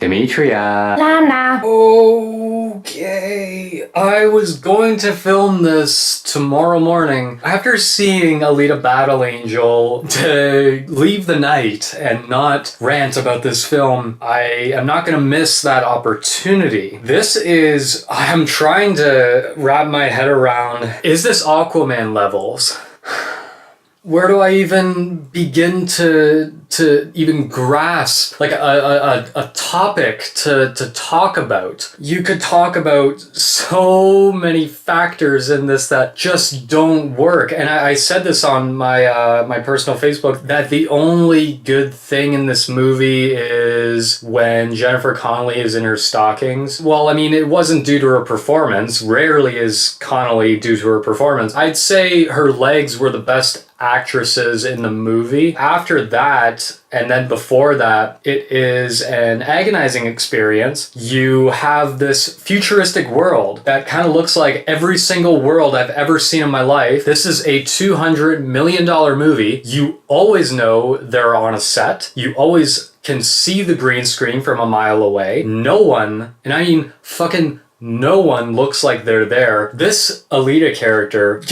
Dimitria Lambda. Okay, I was going to film this tomorrow morning. After seeing Alita Battle Angel, to leave the night and not rant about this film, I am not going to miss that opportunity. I'm trying to wrap my head around, is this Aquaman levels? Where do I even begin to even grasp like a topic to talk about? You could talk about so many factors in this that just don't work. And I said this on my personal Facebook that the only good thing in this movie is when Jennifer Connelly is in her stockings. Well, I mean, it wasn't due to her performance. Rarely is Connelly due to her performance. I'd say her legs were the best actresses in the movie. After that, and then before that, it is an agonizing experience. You have this futuristic world that kind of looks like every single world I've ever seen in my life. This is a $200 million movie. You always know they're on a set. You always can see the green screen from a mile away. No one, and I mean fucking no one, looks like they're there. This Alita character,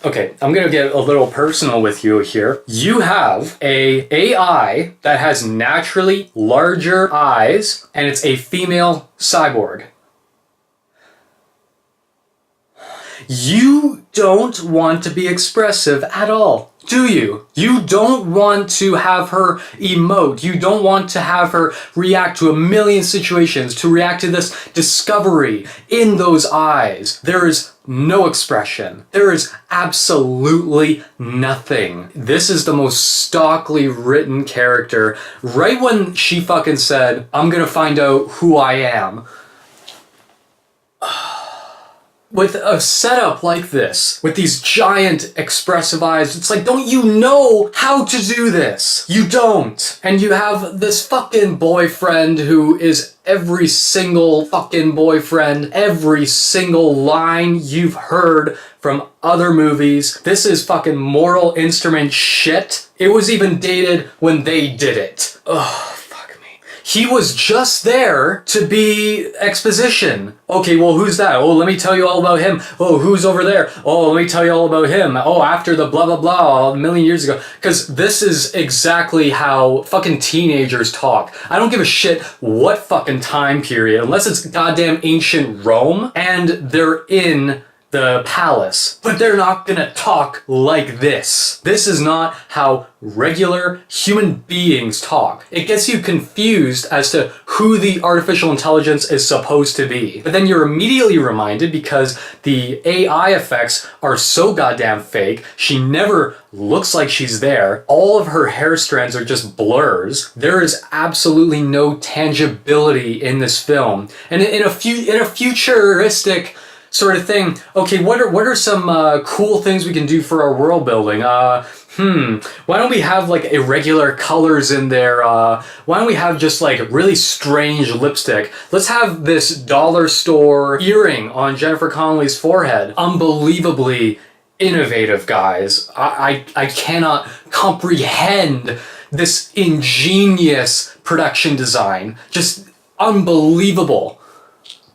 okay, I'm gonna get a little personal with you here. You have a AI that has naturally larger eyes, and it's a female cyborg. You don't want to be expressive at all, do you? You don't want to have her emote. You don't want to have her react to a million situations, to react to this discovery in those eyes. There is no expression. There is absolutely nothing. This is the most stockly written character. Right when she fucking said, "I'm gonna find out who I am," with a setup like this, with these giant expressive eyes, it's like, don't you know how to do this? You don't. And you have this fucking boyfriend who is every single fucking boyfriend, every single line you've heard from other movies. This is fucking Moral Instrument shit. It was even dated when they did it. Ugh. He was just there to be exposition. Okay, well, who's that? Oh, let me tell you all about him. Oh, who's over there? Oh, let me tell you all about him. Oh, after the blah, blah, blah, a million years ago. Because this is exactly how fucking teenagers talk. I don't give a shit what fucking time period, unless it's goddamn ancient Rome, and they're in the palace. But they're not gonna talk like this. This is not how regular human beings talk. It gets you confused as to who the artificial intelligence is supposed to be. But then you're immediately reminded, because the AI effects are so goddamn fake, she never looks like she's there. All of her hair strands are just blurs. There is absolutely no tangibility in this film. And in a futuristic sort of thing, okay, what are some cool things we can do for our world building? Why don't we have like irregular colors in there? Why don't we have just like really strange lipstick? Let's have this dollar store earring on Jennifer Connelly's forehead. Unbelievably innovative, guys. I cannot comprehend this ingenious production design. Just unbelievable.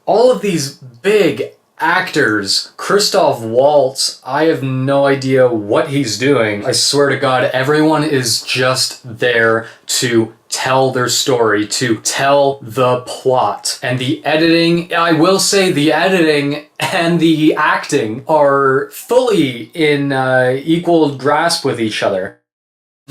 All of these big actors. Christoph Waltz, I have no idea what he's doing. I swear to God, everyone is just there to tell their story, to tell the plot. And the editing, I will say the editing and the acting are fully in equal grasp with each other.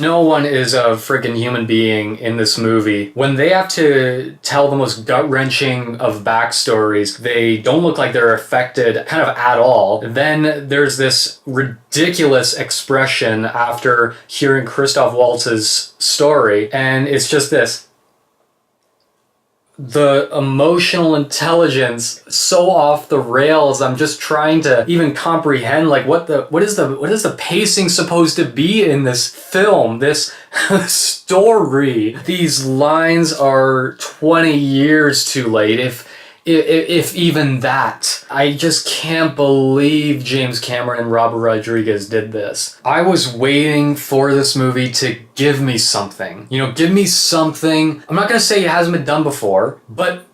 No one is a freaking human being in this movie. When they have to tell the most gut-wrenching of backstories, they don't look like they're affected kind of at all. Then there's this ridiculous expression after hearing Christoph Waltz's story, and it's just this. The emotional intelligence so off the rails. I'm just trying to even comprehend like what is the pacing supposed to be in this film, this story. These lines are 20 years too late. If even that. I just can't believe James Cameron and Robert Rodriguez did this. I was waiting for this movie to give me something. You know, give me something. I'm not gonna say it hasn't been done before, but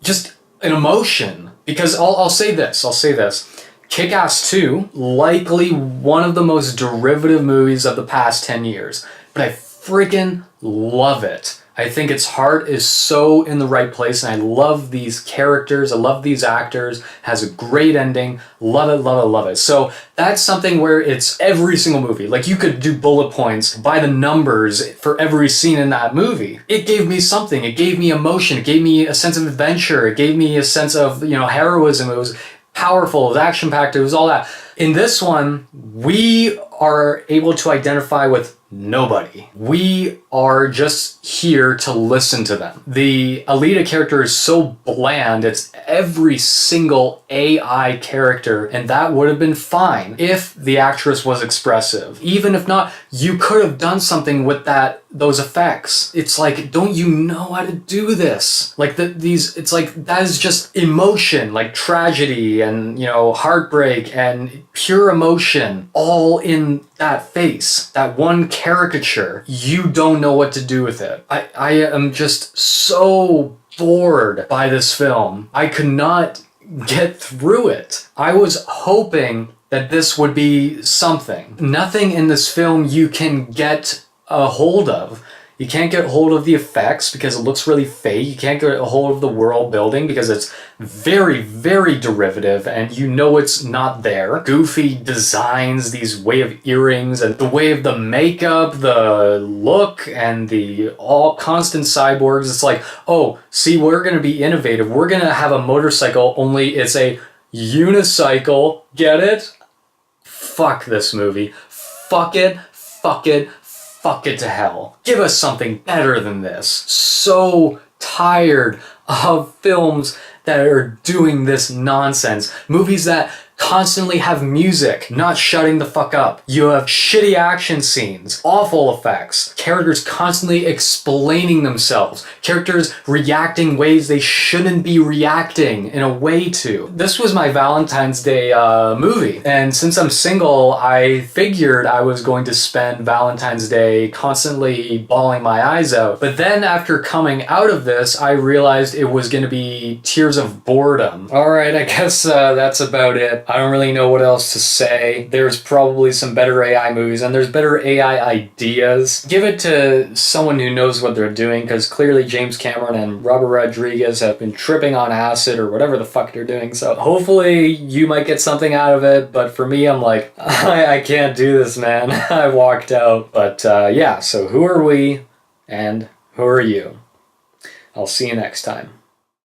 just an emotion. Because I'll say this. Kick-Ass 2, likely one of the most derivative movies of the past 10 years. But I freaking love it. I think its heart is so in the right place, and I love these characters. I love these actors. Has a great ending. Love it, love it, love it. So that's something where it's every single movie. Like, you could do bullet points by the numbers for every scene in that movie. It gave me something. It gave me emotion. It gave me a sense of adventure. It gave me a sense of, you know, heroism. It was powerful. It was action-packed. It was all that. In this one, we are able to identify with nobody. We are just here to listen to them. The Alita character is so bland, it's every single AI character, and that would have been fine if the actress was expressive. Even if not, you could have done something with those effects. It's like, don't you know how to do this? Like it's like, that is just emotion, like tragedy and, you know, heartbreak and pure emotion all in that face, that one caricature. You don't know what to do with it. I am just so bored by this film. I could not get through it. I was hoping that this would be something. Nothing in this film you can get a hold of. You can't get a hold of the effects because it looks really fake. You can't get a hold of the world building because it's very, very derivative and you know it's not there. Goofy designs, these way of earrings and the way of the makeup, the look, and the all constant cyborgs. It's like, oh, see, we're going to be innovative. We're going to have a motorcycle, only it's a unicycle. Get it? Fuck this movie. Fuck it. Fuck it. Fuck it to hell. Give us something better than this. So tired of films that are doing this nonsense. Movies that constantly have music, not shutting the fuck up. You have shitty action scenes, awful effects, characters constantly explaining themselves, characters reacting ways they shouldn't be reacting in a way to. This was my Valentine's Day movie, and since I'm single, I figured I was going to spend Valentine's Day constantly bawling my eyes out. But then after coming out of this, I realized it was going to be tears of boredom. Alright, I guess that's about it. I don't really know what else to say. There's probably some better AI movies and there's better AI ideas. Give it to someone who knows what they're doing, because clearly James Cameron and Robert Rodriguez have been tripping on acid or whatever the fuck they're doing. So hopefully you might get something out of it. But for me, I'm like, I can't do this, man. I walked out. But yeah, so who are we and who are you? I'll see you next time.